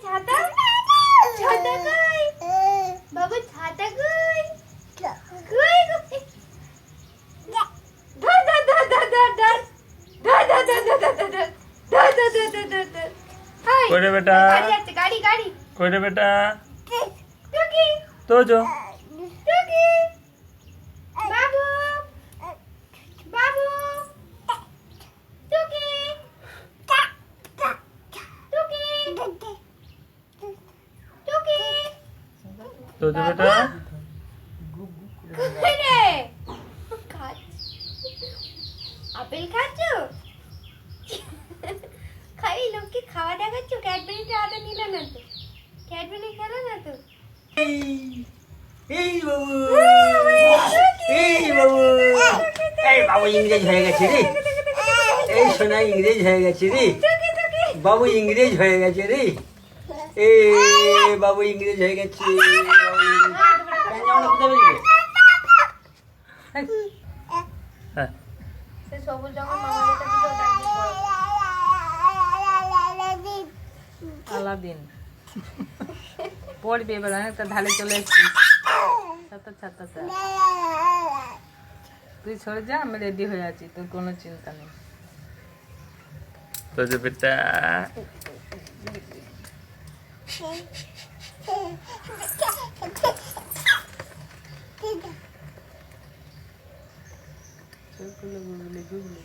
ছাতা ছাতা কই বাবু ছাতা কই কই ধর ধর ধর ধর ধর ধর ধর ধর ধর ধর ধর ধর ধর ধর ধর ধর ধর ধর হাই কই রে বেটা গাড়ি আছে গাড়ি গাড়ি কই রে বেটা টুকি তো যো টুকি বাবু বাবু টুকি টুকি টুকি তো যো বেটা কই রে আপেল খাচ্ছ খাই লোককে খাওয়া দেখাচ্ছ ক্যাডবেরিটা আদা নিল না তো ক্যাডবেরি খেলো না তো এই বাবু এই বাবু এই বাবু ইংরেজ হয়ে গেছে রে এই সোনা ইংরেজ হয়ে গেছে রে বাবু ইংরেজ হয়ে গেছে রে এ বাবু ইংরেজ হয়ে গেছে হ্যাঁ সে সবুজ যখন মামা যেটা দিল ওটা আলাদিন পড়বে এবার অনেকটা ঢালে চলে এসেছি ছাতা ছাতা তুই সরে যা আমি রেডি হয়ে আছি তোর কোনো চিন্তা নেই তো যো বেটা গুগলি গুগলি